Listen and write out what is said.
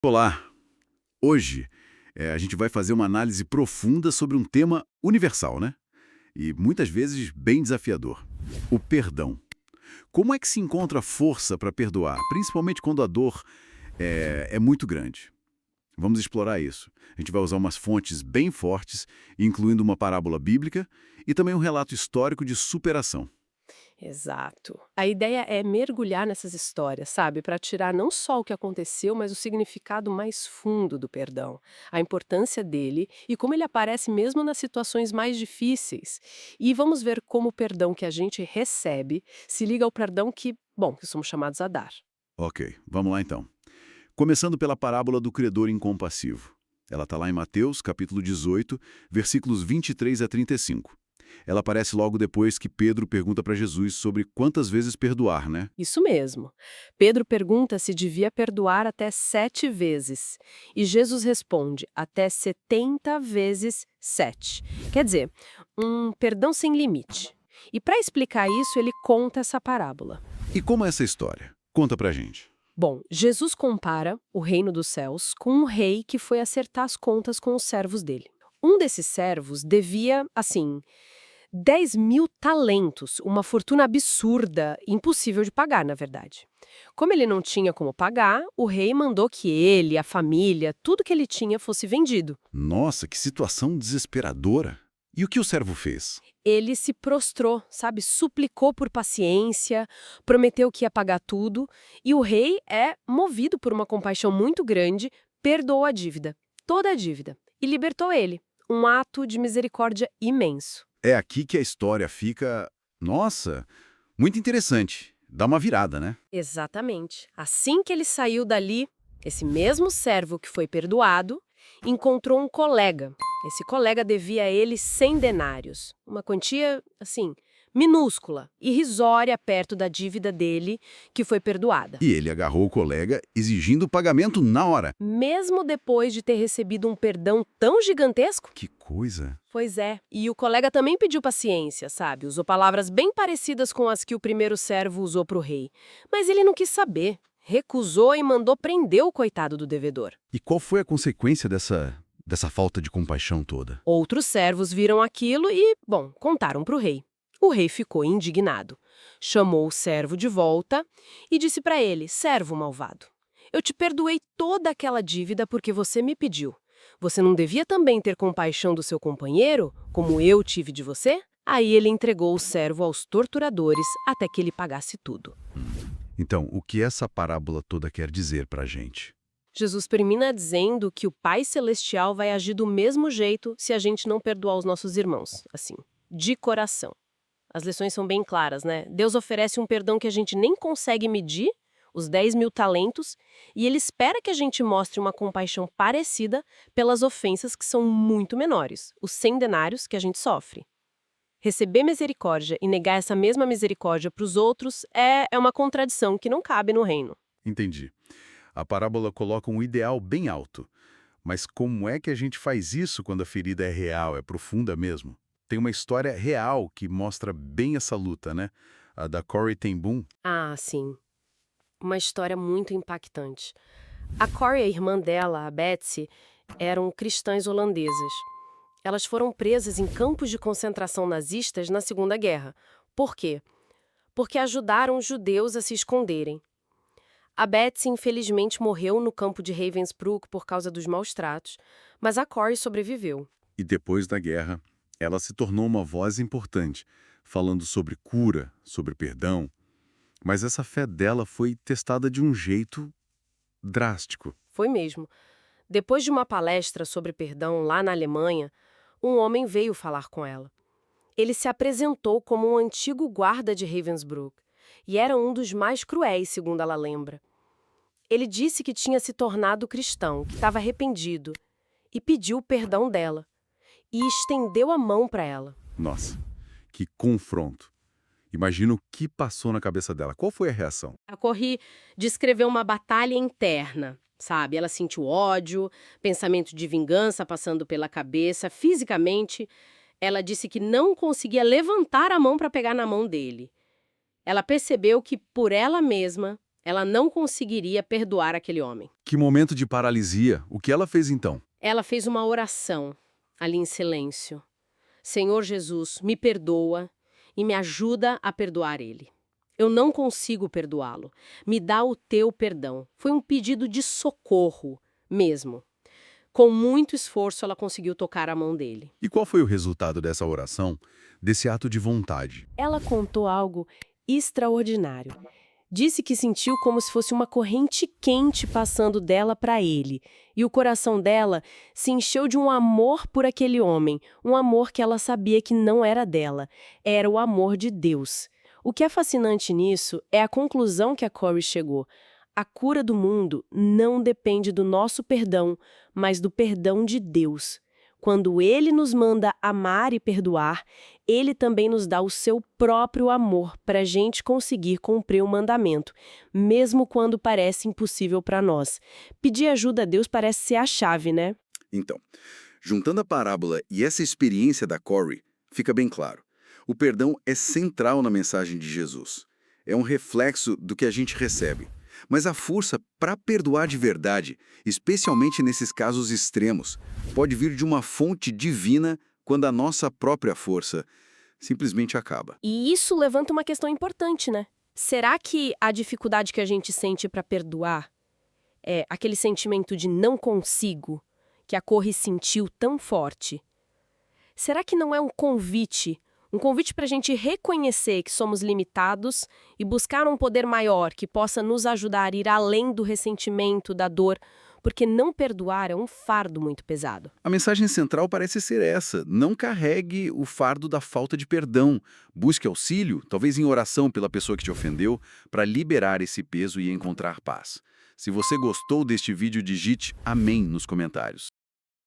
Olá! Hoje a gente vai fazer uma análise profunda sobre um tema universal, né? E muitas vezes bem desafiador: o perdão. Como é que se encontra força para perdoar, principalmente quando a dor é muito grande? Vamos explorar isso. A gente vai usar umas fontes bem fortes, incluindo uma parábola bíblica e também um relato histórico de superação. Exato. A ideia é mergulhar nessas histórias, sabe? Para tirar não só o que aconteceu, mas o significado mais fundo do perdão, a importância dele e como ele aparece mesmo nas situações mais difíceis. E vamos ver como o perdão que a gente recebe se liga ao perdão que somos chamados a dar. Ok, vamos lá então. Começando pela parábola do credor incompassivo. Ela está lá em Mateus, capítulo 18, versículos 23 a 35. Ela aparece logo depois que Pedro pergunta para Jesus sobre quantas vezes perdoar, né? Isso mesmo. Pedro pergunta se devia perdoar até 7 vezes. E Jesus responde, até 70 vezes 7. Quer dizer, um perdão sem limite. E para explicar isso, ele conta essa parábola. E como é essa história? Conta pra gente. Bom, Jesus compara o reino dos céus com um rei que foi acertar as contas com os servos dele. Um desses servos devia, assim, 10.000 talentos, uma fortuna absurda, impossível de pagar, na verdade. Como ele não tinha como pagar, o rei mandou que ele, a família, tudo que ele tinha fosse vendido. Nossa, que situação desesperadora. E o que o servo fez? Ele se prostrou, sabe, suplicou por paciência, prometeu que ia pagar tudo, e o rei movido por uma compaixão muito grande, perdoou a dívida, toda a dívida, e libertou ele. Um ato de misericórdia imenso. É aqui que a história fica, nossa, muito interessante. Dá uma virada, né? Exatamente. Assim que ele saiu dali, esse mesmo servo que foi perdoado encontrou um colega. Esse colega devia a ele 100 denários, uma quantia, assim, minúscula, irrisória perto da dívida dele que foi perdoada. E ele agarrou o colega exigindo o pagamento na hora. Mesmo depois de ter recebido um perdão tão gigantesco? Que coisa. Pois é. E o colega também pediu paciência, sabe? Usou palavras bem parecidas com as que o primeiro servo usou para o rei. Mas ele não quis saber. Recusou e mandou prender o coitado do devedor. E qual foi a consequência dessa falta de compaixão toda? Outros servos viram aquilo e, bom, contaram para o rei. O rei ficou indignado. Chamou o servo de volta e disse para ele: servo malvado, eu te perdoei toda aquela dívida porque você me pediu. Você não devia também ter compaixão do seu companheiro, como eu tive de você? Aí ele entregou o servo aos torturadores até que ele pagasse tudo. Então, o que essa parábola toda quer dizer pra gente? Jesus termina dizendo que o Pai Celestial vai agir do mesmo jeito se a gente não perdoar os nossos irmãos, assim, de coração. As lições são bem claras, né? Deus oferece um perdão que a gente nem consegue medir, os 10.000 talentos, e ele espera que a gente mostre uma compaixão parecida pelas ofensas que são muito menores, os 100 denários que a gente sofre. Receber misericórdia e negar essa mesma misericórdia para os outros é uma contradição que não cabe no reino. Entendi. A parábola coloca um ideal bem alto. Mas como é que a gente faz isso quando a ferida é real, é profunda mesmo? Tem uma história real que mostra bem essa luta, né? A da Corrie ten Boom. Ah, sim. Uma história muito impactante. A Corrie e a irmã dela, a Betsy, eram cristãs holandesas. Elas foram presas em campos de concentração nazistas na Segunda Guerra. Por quê? Porque ajudaram os judeus a se esconderem. A Betsy, infelizmente, morreu no campo de Ravensbrück por causa dos maus tratos, mas a Corrie sobreviveu. E depois da guerra, ela se tornou uma voz importante, falando sobre cura, sobre perdão. Mas essa fé dela foi testada de um jeito drástico. Foi mesmo. Depois de uma palestra sobre perdão lá na Alemanha, um homem veio falar com ela. Ele se apresentou como um antigo guarda de Ravensbrück e era um dos mais cruéis, segundo ela lembra. Ele disse que tinha se tornado cristão, que estava arrependido, e pediu o perdão dela, e estendeu a mão para ela. Nossa, que confronto. Imagina o que passou na cabeça dela. Qual foi a reação? A Corrie descreveu uma batalha interna, sabe? Ela sentiu ódio, pensamento de vingança passando pela cabeça, fisicamente. Ela disse que não conseguia levantar a mão para pegar na mão dele. Ela percebeu que, por ela mesma, Ela não conseguiria perdoar aquele homem. Que momento de paralisia. O que ela fez então? Ela fez uma oração, ali em silêncio. Senhor Jesus, me perdoa e me ajuda a perdoar ele. Eu não consigo perdoá-lo. Me dá o teu perdão. Foi um pedido de socorro, mesmo. Com muito esforço, ela conseguiu tocar a mão dele. E qual foi o resultado dessa oração, desse ato de vontade? Ela contou algo extraordinário. Disse que sentiu como se fosse uma corrente quente passando dela para ele, e o coração dela se encheu de um amor por aquele homem, um amor que ela sabia que não era dela, era o amor de Deus. O que é fascinante nisso é a conclusão que a Corey chegou. A cura do mundo não depende do nosso perdão, mas do perdão de Deus. Quando Ele nos manda amar e perdoar, Ele também nos dá o seu próprio amor para a gente conseguir cumprir o mandamento, mesmo quando parece impossível para nós. Pedir ajuda a Deus parece ser a chave, né? Então, juntando a parábola e essa experiência da Corey, fica bem claro. O perdão é central na mensagem de Jesus. É um reflexo do que a gente recebe. Mas a força para perdoar de verdade, especialmente nesses casos extremos, pode vir de uma fonte divina quando a nossa própria força simplesmente acaba. E isso levanta uma questão importante, né? Será que a dificuldade que a gente sente para perdoar é aquele sentimento de não consigo que a Corey sentiu tão forte? Será que não é um convite para a gente reconhecer que somos limitados e buscar um poder maior que possa nos ajudar a ir além do ressentimento, da dor, porque não perdoar é um fardo muito pesado. A mensagem central parece ser essa: não carregue o fardo da falta de perdão. Busque auxílio, talvez em oração pela pessoa que te ofendeu, para liberar esse peso e encontrar paz. Se você gostou deste vídeo, digite amém nos comentários.